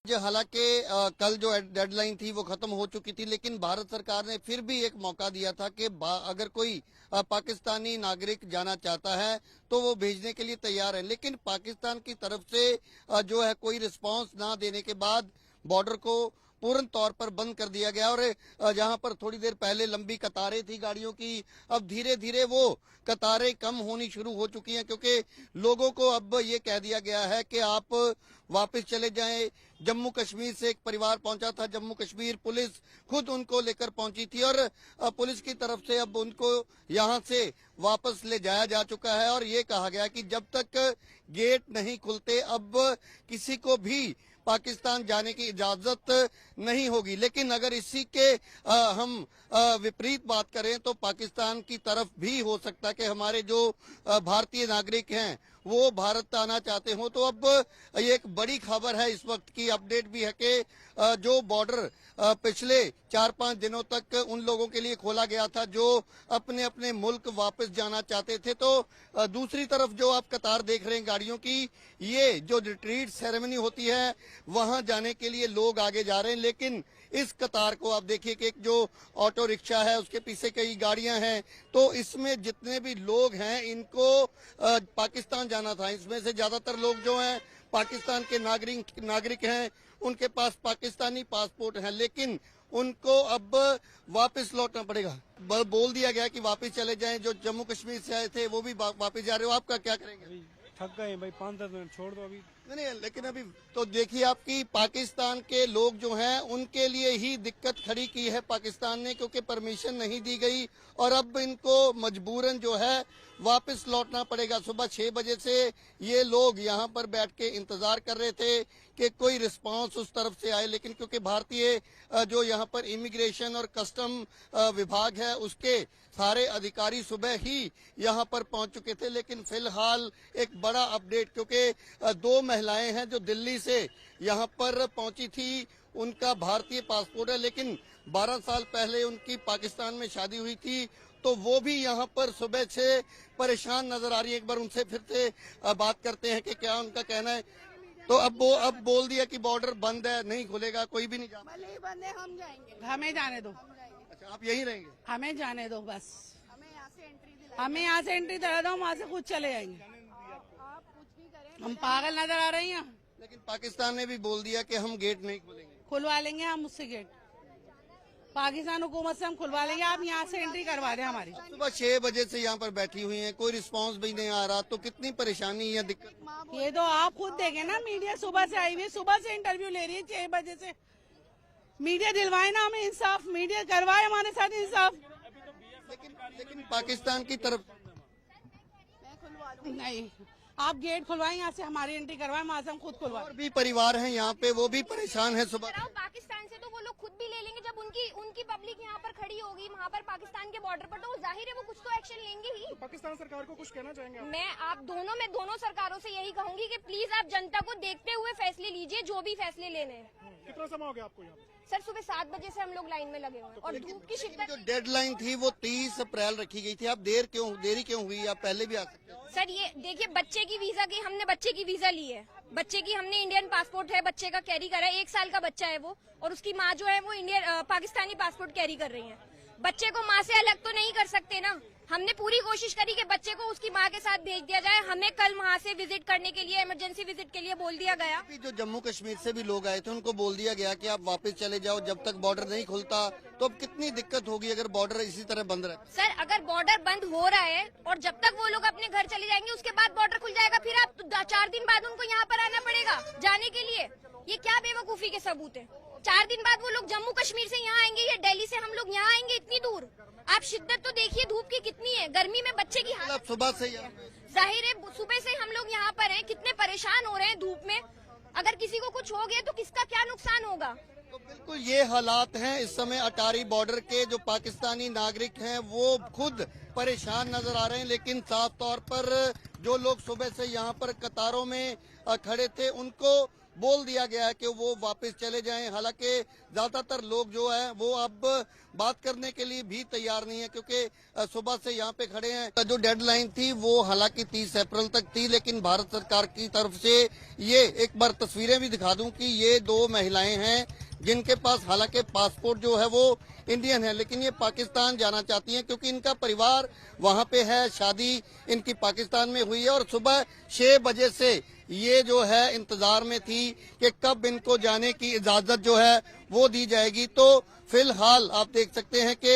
जो हालांकि कल जो डेडलाइन थी वो खत्म हो चुकी थी, लेकिन भारत सरकार ने फिर भी एक मौका दिया था कि अगर कोई पाकिस्तानी नागरिक जाना चाहता है तो वो भेजने के लिए तैयार है। लेकिन पाकिस्तान की तरफ से जो है कोई रिस्पांस ना देने के बाद बॉर्डर को पूर्ण तौर पर बंद कर दिया गया। और जहां पर थोड़ी देर पहले लंबी कतारें थी गाड़ियों की, अब धीरे धीरे वो कतारें कम होनी शुरू हो चुकी हैं, क्योंकि लोगों को अब ये कह दिया गया है कि आप वापस चले जाएं। जम्मू कश्मीर से एक परिवार पहुंचा था, जम्मू कश्मीर पुलिस खुद उनको लेकर पहुंची थी और पुलिस की तरफ से अब उनको यहां से वापस ले जाया जा चुका है। और ये कहा गया कि जब तक गेट नहीं खुलते अब किसी को भी पाकिस्तान जाने की इजाजत नहीं होगी। लेकिन अगर इसी के हम विपरीत बात करें तो पाकिस्तान की तरफ भी हो सकता है कि हमारे जो भारतीय नागरिक हैं वो भारत आना चाहते हो। तो अब ये एक बड़ी खबर है, इस वक्त की अपडेट भी है कि जो बॉर्डर पिछले 4-5 दिनों तक उन लोगों के लिए खोला गया था जो अपने अपने मुल्क वापस जाना चाहते थे, तो दूसरी तरफ जो आप कतार देख रहे हैं गाड़ियों की, ये जो रिट्रीट सेरेमनी होती है वहां जाने के लिए लोग आगे जा रहे हैं। लेकिन इस कतार को आप देखिए कि एक जो ऑटो रिक्शा है उसके पीछे कई गाड़ियां हैं, तो इसमें जितने भी लोग हैं इनको पाकिस्तान जाना था। इसमें से ज्यादातर लोग जो हैं पाकिस्तान के नागरिक हैं, उनके पास पाकिस्तानी पासपोर्ट है, लेकिन उनको अब वापस लौटना पड़ेगा। बोल दिया गया कि वापस चले जाएं। जो जम्मू कश्मीर से आए थे वो भी वापस जा रहे हो, आपका क्या करेंगे? थक गए भाई, 5-10 मिनट छोड़ दो अभी। नहीं, लेकिन अभी तो देखिए आपकी पाकिस्तान के लोग जो हैं उनके लिए ही दिक्कत खड़ी की है पाकिस्तान ने, क्योंकि परमिशन नहीं दी गई और अब इनको मजबूरन जो है वापस लौटना पड़ेगा। सुबह 6 बजे से ये लोग यहाँ पर बैठ के इंतजार कर रहे थे कि कोई रिस्पांस उस तरफ से आए, लेकिन क्योंकि भारतीय जो यहाँ पर इमिग्रेशन और कस्टम विभाग है उसके सारे अधिकारी सुबह ही यहाँ पर पहुंच चुके थे। लेकिन फिलहाल एक बड़ा अपडेट, क्योंकि 2 महिलाएं हैं जो दिल्ली से यहाँ पर पहुंची थी, उनका भारतीय पासपोर्ट है, लेकिन 12 साल पहले उनकी पाकिस्तान में शादी हुई थी, तो वो भी यहाँ पर सुबह से परेशान नजर आ रही है। एक बार उनसे फिर से बात करते हैं कि क्या उनका कहना है। तो अब बोल दिया कि बॉर्डर बंद है, नहीं खुलेगा, कोई भी नहीं जा। भले ही बंद है, हम जाएंगे। हमें जाने दो। अच्छा, आप यहीं रहेंगे? हमें जाने दो बस। हमें यहाँ से एंट्री दिला। हमें यहाँ से एंट्री दिला दो, वहाँ से खुद चले जाएंगे। आप कुछ भी करें, हम पागल नजर आ रही हैं। लेकिन पाकिस्तान ने भी बोल दिया कि हम गेट नहीं खोलेंगे। खुलवा लेंगे हम उससे गेट, पाकिस्तान हुकूमत से हम खुलवा लेंगे। आप यहाँ से एंट्री करवा दें हमारी। सुबह 6 बजे से यहाँ पर बैठी हुई हैं, कोई रिस्पांस भी नहीं आ रहा, तो कितनी परेशानी या दिक्कत? ये तो आप खुद देखें ना, मीडिया सुबह से आई हुई, सुबह से इंटरव्यू ले रही है 6 बजे से। मीडिया दिलवाए ना हमें इंसाफ, मीडिया करवाए हमारे साथ इंसाफ। लेकिन पाकिस्तान की तरफ मैं खुलवा लूंगी। नहीं, आप गेट खुलवाएं, यहाँ से हमारी एंट्री करवाएं, वहाँ से हम खुद खुलवाएं। और भी परिवार हैं यहाँ पे, वो भी परेशान है। सुबह पाकिस्तान से तो वो लोग खुद भी ले लेंगे, जब उनकी पब्लिक यहाँ पर खड़ी होगी वहाँ पर पाकिस्तान के बॉर्डर पर, तो जाहिर है वो कुछ तो एक्शन लेंगे ही। तो पाकिस्तान सरकार को कुछ कहना चाहेंगे आप? मैं दोनों सरकारों से यही कहूंगी कि प्लीज आप जनता को देखते हुए फैसले लीजिए, जो भी फैसले लेने हैं। कितना समय हो गया आपको यहाँ? सर सुबह 7 बजे से हम लोग लाइन में लगे हुए हैं और धूप की शिद्दत। जो डेडलाइन थी वो 30 अप्रैल रखी गई थी, आप देरी क्यों हुई? आप पहले भी आ सकते थे। सर ये देखिए, बच्चे की वीजा की हमने बच्चे की वीजा ली है, बच्चे की हमने इंडियन पासपोर्ट है, बच्चे का कैरी करा है, 1 साल का बच्चा है वो, और उसकी माँ जो है वो पाकिस्तानी पासपोर्ट कैरी कर रही है। बच्चे को माँ से अलग तो नहीं कर सकते ना। हमने पूरी कोशिश करी कि बच्चे को उसकी माँ के साथ भेज दिया जाए। हमें कल वहाँ से विजिट करने के लिए, इमरजेंसी विजिट के लिए बोल दिया गया। जो जम्मू कश्मीर से भी लोग आए थे उनको बोल दिया गया कि आप वापस चले जाओ, जब तक बॉर्डर नहीं खुलता। तो अब कितनी दिक्कत होगी अगर बॉर्डर इसी तरह बंद रहे? सर अगर बॉर्डर बंद हो रहा है और जब तक वो लोग अपने घर चले जाएंगे उसके बाद बॉर्डर खुल जाएगा, फिर आप 4 दिन बाद उनको यहाँ पर आना पड़ेगा जाने के लिए। ये क्या बेवकूफी के सबूत है? 4 दिन बाद वो लोग जम्मू कश्मीर से यहाँ आएंगे या दिल्ली से हम लोग यहाँ आएंगे इतनी दूर? आप शिद्दत तो देखिए धूप की कितनी है, गर्मी में बच्चे की हालत। सुबह से जाहिर है सुबह से हम लोग यहाँ पर हैं, कितने परेशान हो रहे हैं धूप में। अगर किसी को कुछ हो गया तो किसका क्या नुकसान होगा? तो बिल्कुल ये हालात हैं इस समय अटारी बॉर्डर के। जो पाकिस्तानी नागरिक हैं वो खुद परेशान नजर आ रहे हैं, लेकिन साफ तौर पर जो लोग सुबह से यहाँ पर कतारों में खड़े थे उनको बोल दिया गया है कि वो वापस चले जाएं। हालांकि ज्यादातर लोग जो है वो अब बात करने के लिए भी तैयार नहीं है, क्योंकि सुबह से यहाँ पे खड़े हैं। जो डेडलाइन थी वो हालांकि 30 अप्रैल तक थी, लेकिन भारत सरकार की तरफ से ये एक बार तस्वीरें भी दिखा दूं कि ये 2 महिलाएं हैं जिनके पास हालांकि पासपोर्ट जो है वो इंडियन है, लेकिन ये पाकिस्तान जाना चाहती हैं क्योंकि इनका परिवार वहाँ पे है, शादी इनकी पाकिस्तान में हुई है और सुबह 6 बजे से ये जो है इंतजार में थी कि कब इनको जाने की इजाजत जो है वो दी जाएगी। तो फिलहाल आप देख सकते हैं कि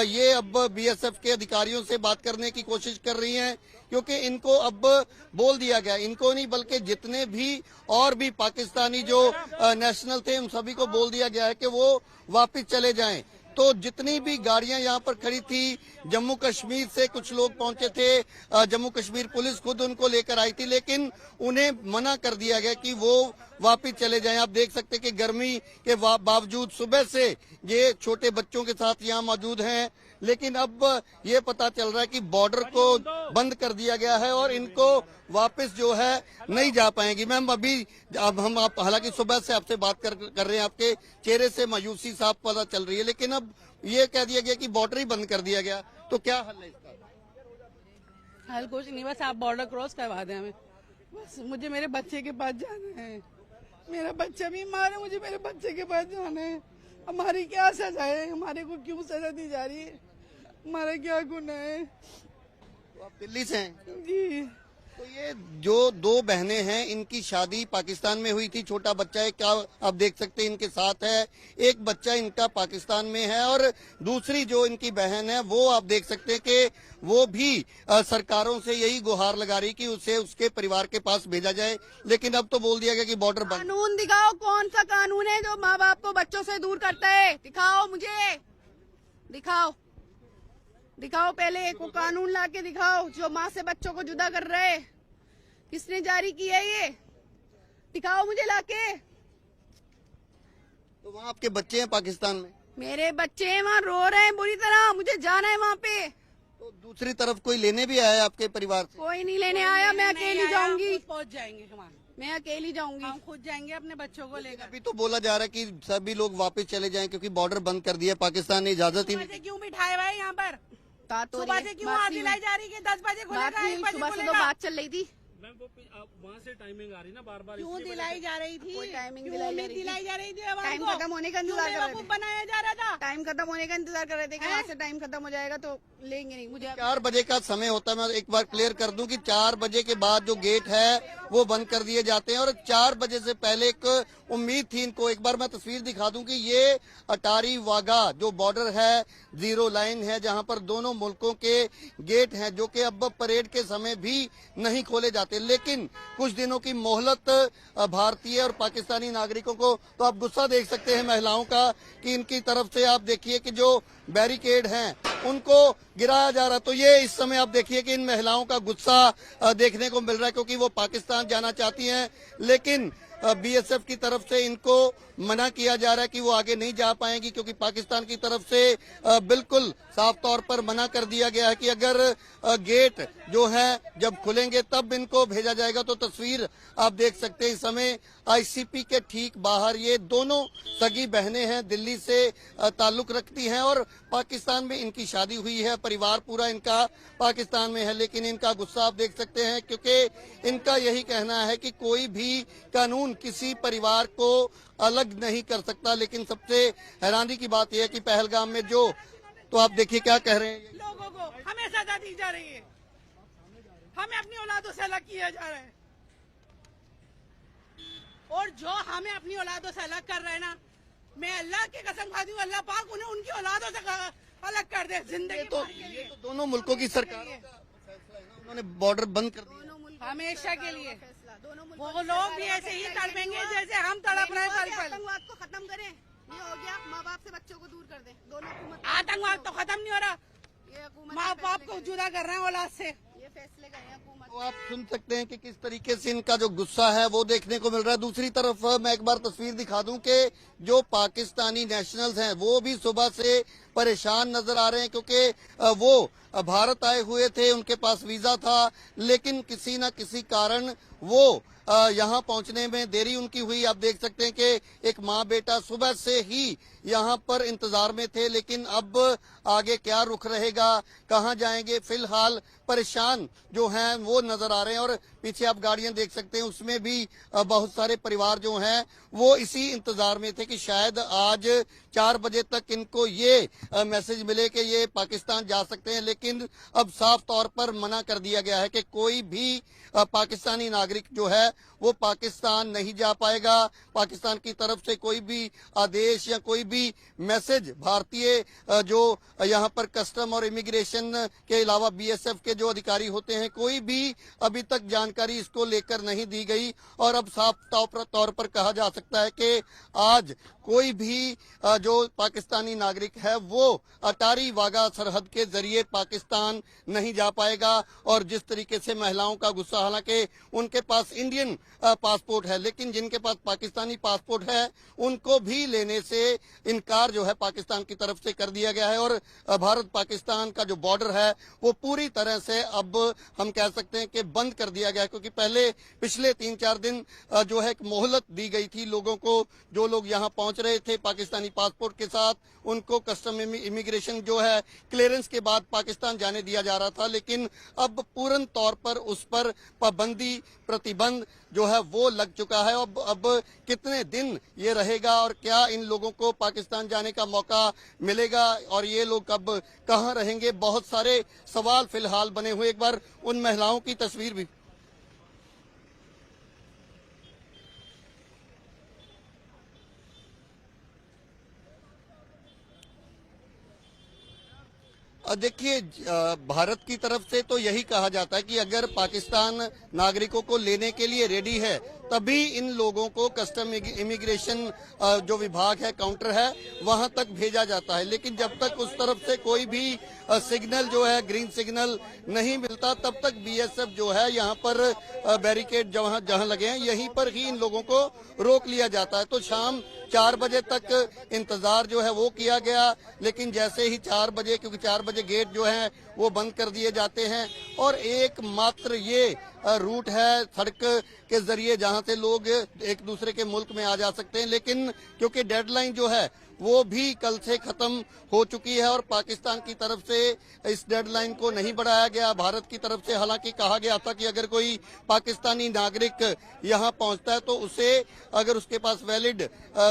ये अब बीएसएफ के अधिकारियों से बात करने की कोशिश कर रही हैं, क्योंकि इनको अब बोल दिया गया, इनको नहीं बल्कि जितने भी और भी पाकिस्तानी जो नेशनल थे उन सभी को बोल दिया गया है कि वो वापस चले जाएं। तो जितनी भी गाड़ियां यहाँ पर खड़ी थी, जम्मू कश्मीर से कुछ लोग पहुंचे थे, जम्मू कश्मीर पुलिस खुद उनको लेकर आई थी, लेकिन उन्हें मना कर दिया गया कि वो वापस चले जाएं। आप देख सकते हैं कि गर्मी के बावजूद सुबह से ये छोटे बच्चों के साथ यहाँ मौजूद हैं, लेकिन अब ये पता चल रहा है कि बॉर्डर को बंद कर दिया गया है और इनको वापस जो है नहीं जा पाएंगी। मैम अभी अब हम आप हालांकि सुबह से आपसे बात कर रहे हैं, आपके चेहरे से मायूसी साफ पता चल रही है, लेकिन अब ये कह दिया गया कि बॉर्डर ही बंद कर दिया गया, तो क्या हल है इसका? हल कुछ नहीं, बस आप बॉर्डर क्रॉस करवा दें हमें, बस मुझे मेरे बच्चे के पास जाना है, मेरा बच्चा बीमार है, मुझे मेरे बच्चे के पास जाना है। हमारी क्या सजा है, हमारे को क्यों सजा दी जा रही है, हमारा क्या गुनाह है? तो आप दिल्ली से हैं? जी। तो ये जो 2 बहनें हैं इनकी शादी पाकिस्तान में हुई थी, छोटा बच्चा एक का आप देख सकते हैं इनके साथ है, एक बच्चा इनका पाकिस्तान में है और दूसरी जो इनकी बहन है वो आप देख सकते हैं कि वो भी सरकारों से यही गुहार लगा रही कि उसे उसके परिवार के पास भेजा जाए, लेकिन अब तो बोल दिया गया कि बॉर्डर बंद। कानून दिखाओ, कौन सा कानून है जो माँ बाप को बच्चों से दूर करता है? दिखाओ मुझे, दिखाओ दिखाओ, पहले एक कानून ला के दिखाओ जो माँ से बच्चों को जुदा कर रहे। किसने जारी किया ये? दिखाओ मुझे लाके। तो वहाँ आपके बच्चे हैं पाकिस्तान में? मेरे बच्चे वहाँ रो रहे हैं बुरी तरह, मुझे जाना है वहाँ पे। तो दूसरी तरफ कोई लेने भी आया है आपके परिवार से? कोई नहीं लेने आया, मैं अकेली जाऊंगी, पहुंच जाएंगे हम, मैं अकेली जाऊंगी, हम खुद जाएंगे अपने बच्चों को लेकर। अभी तो बोला जा रहा है कि सभी लोग वापस चले जाएं क्योंकि बॉर्डर बंद कर दिया, पाकिस्तान ने इजाजत ही नहीं। क्यों बिठाए हुए यहाँ पर? सुबह से क्यों बात हाथ दिलाई जा रही है कि 10 बजे खुलेगा, 1 बजे सुबह से तो खुलेगा? बात चल रही थी, मैम वो वहाँ से टाइमिंग आ रही ना बार बार, क्यों दिलाई जा रही थी? कोई टाइमिंग क्यों दिलाई जा उम्मीद रही थी? दिलाई जा रही थी? टाइम खत्म होने का इंतजार कर रहे थे, बनाया जा रहा था, टाइम खत्म होने का इंतजार कर रहे थे कि वहाँ से टाइम खत्म हो जाएगा तो लेंगे नहीं। मुझे 4 बजे का समय होता है, मैं एक बार क्लियर कर दूं कि 4 बजे के बाद जो गेट है वो बंद कर दिए जाते हैं और 4 बजे से पहले एक उम्मीद थी इनको। एक बार मैं तस्वीर दिखा दूं कि ये अटारी वाघा जो बॉर्डर है, 0 लाइन है जहां पर दोनों मुल्कों के गेट हैं, जो कि अब परेड के समय भी नहीं खोले जाते, लेकिन कुछ दिनों की मोहलत भारतीय और पाकिस्तानी नागरिकों को। तो आप गुस्सा देख सकते हैं महिलाओं का कि इनकी तरफ से आप देखिए कि जो बैरिकेड हैं उनको गिराया जा रहा। तो ये इस समय आप देखिए कि इन महिलाओं का गुस्सा देखने को मिल रहा है, क्योंकि वो पाकिस्तान जाना चाहती हैं, लेकिन बीएसएफ की तरफ से इनको मना किया जा रहा है कि वो आगे नहीं जा पाएंगी, क्योंकि पाकिस्तान की तरफ से बिल्कुल साफ तौर पर मना कर दिया गया है कि अगर गेट जो है जब खुलेंगे तब इनको भेजा जाएगा। तो तस्वीर आप देख सकते हैं इस समय आईसीपी के ठीक बाहर ये दोनों सगी बहनें हैं, दिल्ली से ताल्लुक रखती हैं और पाकिस्तान में इनकी शादी हुई है, परिवार पूरा इनका पाकिस्तान में है, लेकिन इनका गुस्सा आप देख सकते हैं क्योंकि इनका यही कहना है कि कोई भी कानून किसी परिवार को अलग नहीं कर सकता। लेकिन सबसे हैरानी की बात यह है कि पहलगाम में जो, तो आप देखिए क्या कह रहे हैं, लोगों को हमें सजा दी जा रही है, हमें अपनी औलादों से अलग किया जा रहा है, और जो हमें अपनी औलादों से अलग कर रहे हैं ना, मैं अल्लाह की कसम खाती हूँ, अल्लाह पाक उन्हें उनकी औलादों से अलग कर दे जिंदगी भर के लिए। तो दोनों मुल्कों की सरकारों का फैसला है ना, उन्होंने बॉर्डर बंद कर दिया हमेशा के लिए। दोनों वो लोग भी ऐसे ही तड़पेंगे जैसे हम तड़प रहे हैं। आतंकवाद को खत्म करें, ये हो गया, माँ बाप से बच्चों को दूर कर दें। दोनों हुकूमत आतंकवाद तो खत्म नहीं हो रहा, ये हुकूमत माँ बाप को जुदा कर रहे हैं औलाद से। ये फैसले करें हुकूमत। तो आप सुन सकते हैं कि किस तरीके से इनका जो गुस्सा है वो देखने को मिल रहा है। दूसरी तरफ मैं एक बार तस्वीर दिखा दूं कि जो पाकिस्तानी नेशनल्स हैं वो भी सुबह से परेशान नजर आ रहे हैं, क्योंकि वो भारत आए हुए थे, उनके पास वीजा था, लेकिन किसी न किसी कारण वो यहाँ पहुंचने में देरी उनकी हुई। आप देख सकते हैं कि एक माँ बेटा सुबह से ही यहाँ पर इंतजार में थे, लेकिन अब आगे क्या रुख रहेगा, कहाँ जाएंगे, फिलहाल परेशान जो हैं वो नजर आ रहे हैं। और पीछे आप गाड़ियां देख सकते हैं, उसमें भी बहुत सारे परिवार जो हैं वो इसी इंतजार में थे कि शायद आज 4 बजे तक इनको ये मैसेज मिले कि ये पाकिस्तान जा सकते हैं, लेकिन अब साफ तौर पर मना कर दिया गया है कि कोई भी पाकिस्तानी नागरिक जो है वो पाकिस्तान नहीं जा पाएगा। पाकिस्तान की तरफ से कोई भी आदेश या कोई भी मैसेज भारतीय जो यहाँ पर कस्टम और इमिग्रेशन के अलावा बीएसएफ के जो अधिकारी होते हैं, कोई भी अभी तक जानकारी इसको लेकर नहीं दी गई। और अब साफ तौर पर कहा जा सकता है कि आज कोई भी जो पाकिस्तानी नागरिक है वो अटारी वाघा सरहद के जरिए पाकिस्तान नहीं जा पाएगा। और जिस तरीके से महिलाओं का गुस्सा, हालांकि उनके पास इंडियन पासपोर्ट है, लेकिन जिनके पास पाकिस्तानी पासपोर्ट है उनको भी लेने से इनकार जो है पाकिस्तान की तरफ से कर दिया गया है। और भारत पाकिस्तान का जो बॉर्डर है वो पूरी तरह से अब हम कह सकते हैं कि बंद कर दिया गया है, क्योंकि पहले पिछले 3-4 दिन जो है एक मोहलत दी गई थी लोगों को। जो लोग यहाँ पहुंच रहे थे पाकिस्तानी पासपोर्ट के साथ, उनको कस्टम इमिग्रेशन जो है क्लियरेंस के बाद पाकिस्तान जाने दिया जा रहा था, लेकिन अब पूर्ण तौर पर उस पर पाबंदी, प्रतिबंध जो है वो लग चुका है। अब कितने दिन ये रहेगा और क्या इन लोगों को पाकिस्तान जाने का मौका मिलेगा और ये लोग अब कहाँ रहेंगे, बहुत सारे सवाल फिलहाल बने हुए। एक बार उन महिलाओं की तस्वीर भी देखिए, भारत की तरफ से तो यही कहा जाता है कि अगर पाकिस्तान नागरिकों को लेने के लिए रेडी है तभी इन लोगों को कस्टम इमिग्रेशन जो विभाग है, काउंटर है, वहां तक भेजा जाता है। लेकिन जब तक उस तरफ से कोई भी सिग्नल जो है, ग्रीन सिग्नल नहीं मिलता, तब तक बीएसएफ जो है यहाँ पर बैरिकेड जहां लगे हैं यहीं पर ही इन लोगों को रोक लिया जाता है। तो शाम 4 बजे तक इंतजार जो है वो किया गया, लेकिन जैसे ही 4 बजे, क्योंकि 4 बजे गेट जो है वो बंद कर दिए जाते हैं और एकमात्र ये रूट है सड़क के जरिए जहां से लोग एक दूसरे के मुल्क में आ जा सकते हैं। लेकिन क्योंकि डेडलाइन जो है वो भी कल से खत्म हो चुकी है और पाकिस्तान की तरफ से इस डेडलाइन को नहीं बढ़ाया गया। भारत की तरफ से हालांकि कहा गया था कि अगर कोई पाकिस्तानी नागरिक यहां पहुंचता है तो उसे, अगर उसके पास वैलिड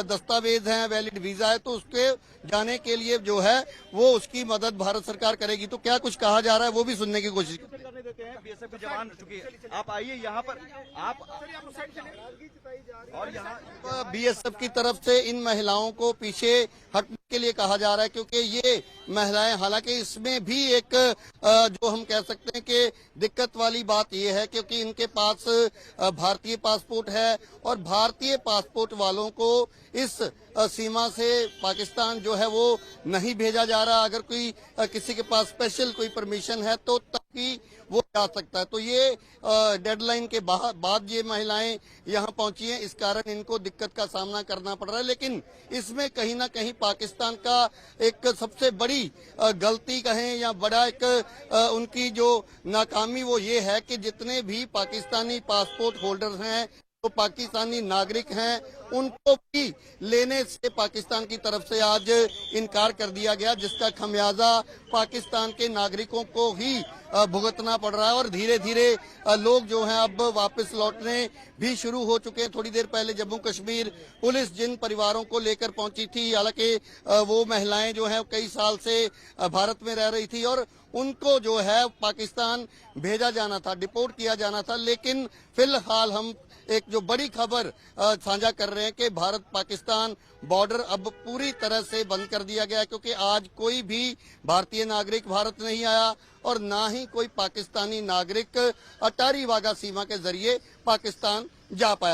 दस्तावेज हैं, वैलिड वीजा है, तो उसके जाने के लिए जो है वो उसकी मदद भारत सरकार करेगी। तो क्या कुछ कहा जा रहा है वो भी सुनने की कोशिश करने देते हैं। बीएसएफ के जवान चुके, आप आइए यहाँ पर, आप और यहाँ बीएसएफ की तरफ से इन महिलाओं को पीछे हटने के लिए कहा जा रहा है, क्योंकि ये महिलाएं, हालांकि इसमें भी एक जो हम कह सकते हैं कि दिक्कत वाली बात ये है क्योंकि इनके पास भारतीय पासपोर्ट है और भारतीय पासपोर्ट वालों को इस सीमा से पाकिस्तान जो है वो नहीं भेजा जा रहा। अगर कोई किसी के पास स्पेशल कोई परमिशन है तो तभी वो जा सकता है। तो ये डेडलाइन के बाद ये महिलाएं यहाँ पहुंची हैं, इस कारण इनको दिक्कत का सामना करना पड़ रहा है। लेकिन इसमें कहीं ना कहीं पाकिस्तान का एक सबसे बड़ी गलती कहें या बड़ा एक उनकी जो नाकामी वो ये है कि जितने भी पाकिस्तानी पासपोर्ट होल्डर्स हैं, तो पाकिस्तानी नागरिक हैं, उनको भी लेने से पाकिस्तान की तरफ से आज इनकार कर दिया गया, जिसका खमियाजा पाकिस्तान के नागरिकों को ही भुगतना पड़ रहा है। और धीरे धीरे लोग जो हैं अब वापस लौटने भी शुरू हो चुके हैं। थोड़ी देर पहले जम्मू कश्मीर पुलिस जिन परिवारों को लेकर पहुंची थी, हालांकि वो महिलाएं जो हैं कई साल से भारत में रह रही थी और उनको जो है पाकिस्तान भेजा जाना था, डिपोर्ट किया जाना था। लेकिन फिलहाल हम एक जो बड़ी खबर साझा कर रहे हैं कि भारत पाकिस्तान बॉर्डर अब पूरी तरह से बंद कर दिया गया है, क्योंकि आज कोई भी भारतीय नागरिक भारत नहीं आया और ना ही कोई पाकिस्तानी नागरिक अटारी वाघा सीमा के जरिए पाकिस्तान जा पाया।